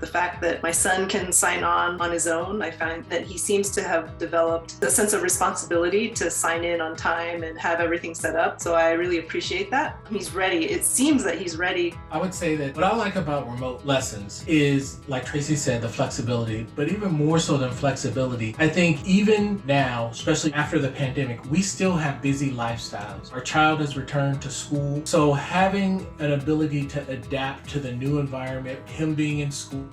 The fact that my son can sign on his own, I find that he seems to have developed a sense of responsibility to sign in on time and have everything set up. So I really appreciate that. He's ready. It seems that he's ready. I would say that what I like about remote lessons is, like Tracy said, the flexibility, but even more so than flexibility, I think even now, especially after the pandemic, we still have busy lifestyles. Our child has returned to school. So having an ability to adapt to the new environment, him being in school,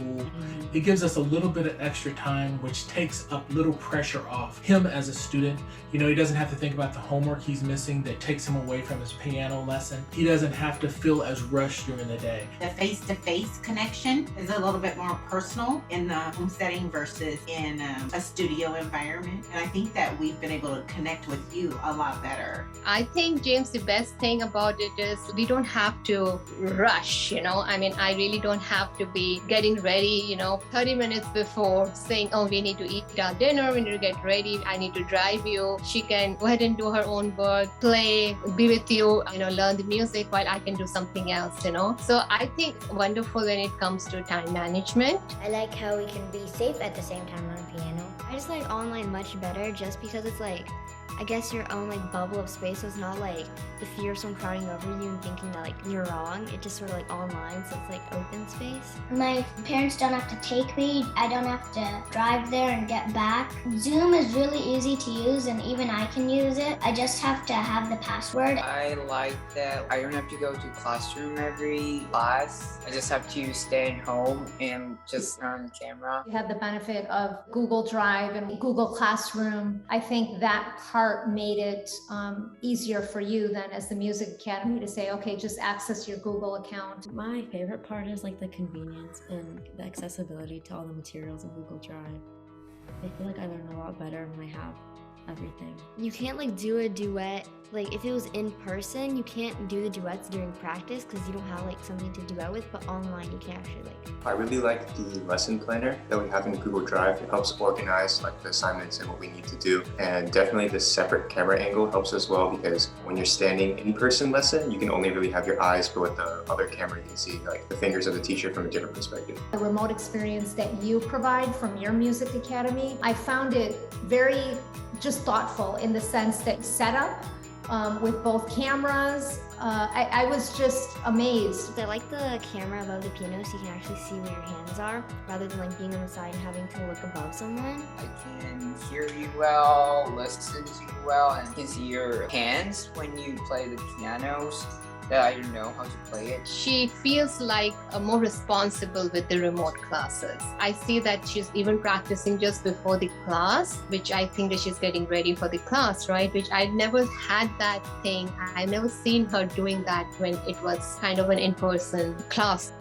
it gives us a little bit of extra time, which takes a little pressure off him as a student. You know, he doesn't have to think about the homework he's missing that takes him away from his piano lesson. He doesn't have to feel as rushed during the day. The face-to-face connection is a little bit more personal in the home setting versus in a studio environment. And I think that we've been able to connect with you a lot better. I think, James, the best thing about it is we don't have to rush, I mean, I really don't have to be getting ready, 30 minutes before saying, oh, we need to eat our dinner, we need to get ready, I need to drive you. She can go ahead and do her own work, play, be with you, learn the music while I can do something else, So I think wonderful when it comes to time management. I like how we can be safe at the same time on piano. I just like online much better just because it's like, I guess your own bubble of space. So it's not like the fear of someone crowding over you and thinking that you're wrong. It's just sort of online, so it's open space. My parents don't have to take me. I don't have to drive there and get back. Zoom is really easy to use and even I can use it. I just have to have the password. I like that I don't have to go to classroom every class. I just have to stay at home and just turn on the camera. We have the benefit of Google Drive and Google Classroom. I think that part made it easier for you then as the Music Academy to say, okay, just access your Google account. My favorite part is the convenience and the accessibility to all the materials in Google Drive. I feel like I learn a lot better when I have everything. You can't do a duet. If it was in person, you can't do the duets during practice because you don't have something to duet with, but online you can actually I really like the lesson planner that we have in Google Drive. It helps organize the assignments and what we need to do. And definitely the separate camera angle helps as well, because when you're standing in-person lesson, you can only really have your eyes, but with the other camera you can see the fingers of the teacher from a different perspective. The remote experience that you provide from your Music Academy, I found it very just thoughtful in the sense that setup with both cameras. I was just amazed. I like the camera above the piano so you can actually see where your hands are rather than being on the side and having to look above someone. I can hear you well, listen to you well, and can see your hands when you play the pianos. That I don't know how to play it. She feels more responsible with the remote classes. I see that she's even practicing just before the class, which I think that she's getting ready for the class, right? Which I never had that thing. I never seen her doing that when it was kind of an in-person class.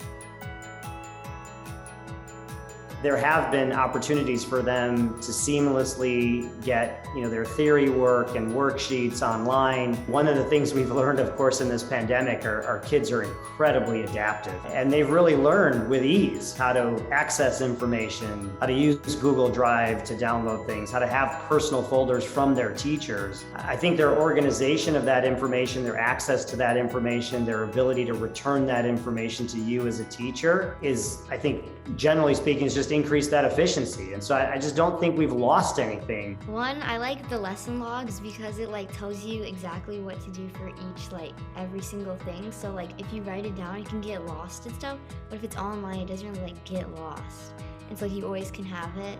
There have been opportunities for them to seamlessly get their theory work and worksheets online. One of the things we've learned, of course, in this pandemic are our kids are incredibly adaptive, and they've really learned with ease how to access information, how to use Google Drive to download things, how to have personal folders from their teachers. I think their organization of that information, their access to that information, their ability to return that information to you as a teacher is, I think, generally speaking, is just increase that efficiency. And so I just don't think we've lost anything. One, I like the lesson logs because it tells you exactly what to do for each every single thing. So if you write it down, you can get lost and stuff. But if it's online, it doesn't really get lost. It's you always can have it.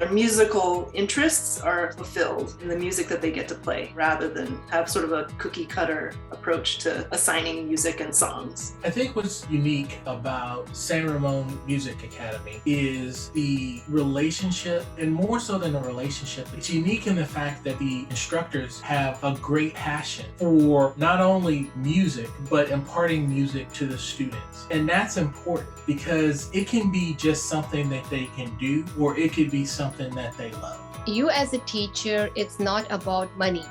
Their musical interests are fulfilled in the music that they get to play, rather than have sort of a cookie cutter approach to assigning music and songs. I think what's unique about San Ramon Music Academy is the relationship, and more so than a relationship, it's unique in the fact that the instructors have a great passion for not only music, but imparting music to the students. And that's important because it can be just something that they can do, or it could be something that they love. you as a teacher, it's not about money.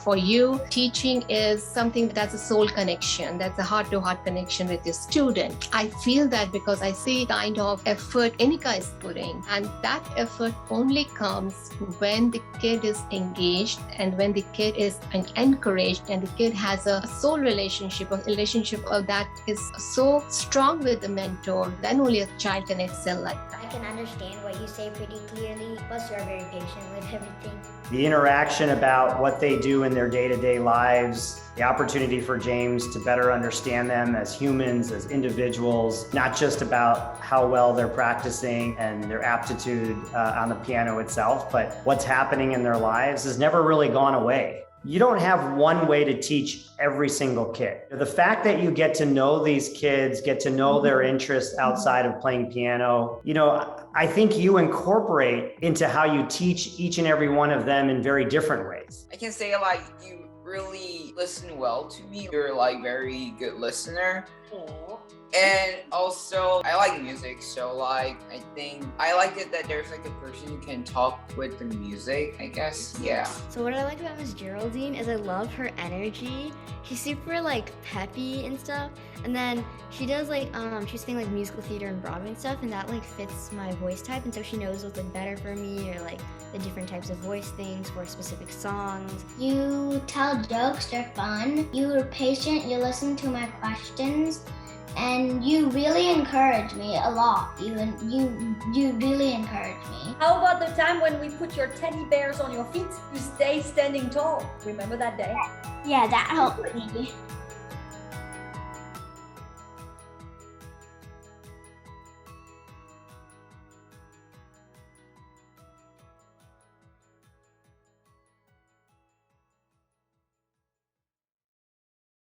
For you, teaching is something that's a soul connection, that's a heart-to-heart connection with your student. I feel that because I see kind of effort Inika is putting, and that effort only comes when the kid is engaged and when the kid is encouraged and the kid has a soul relationship, a relationship that is so strong with the mentor, then only a child can excel like that. I can understand what you say pretty clearly, plus you are very patient with everything. The interaction about what they do in their day-to-day lives, the opportunity for James to better understand them as humans, as individuals, not just about how well they're practicing and their aptitude on the piano itself, but what's happening in their lives has never really gone away. You don't have one way to teach every single kid. The fact that you get to know these kids, get to know their interests outside of playing piano, I think you incorporate into how you teach each and every one of them in very different ways. I can say you really listen well to me. You're very good listener. Aww. And also, I like music, so I think I like it that there's a person who can talk with the music, I guess. Yeah. So what I like about Miss Geraldine is I love her energy. She's super peppy and stuff, and then she does she's saying musical theater and Broadway and stuff, and that fits my voice type, and so she knows what's better for me, or the different types of voice things for specific songs. You tell jokes, they're fun. You're patient, you listen to my questions. And you really encourage me a lot. You really encourage me. How about the time when we put your teddy bears on your feet to stay standing tall? Remember that day? Yeah, that helped me.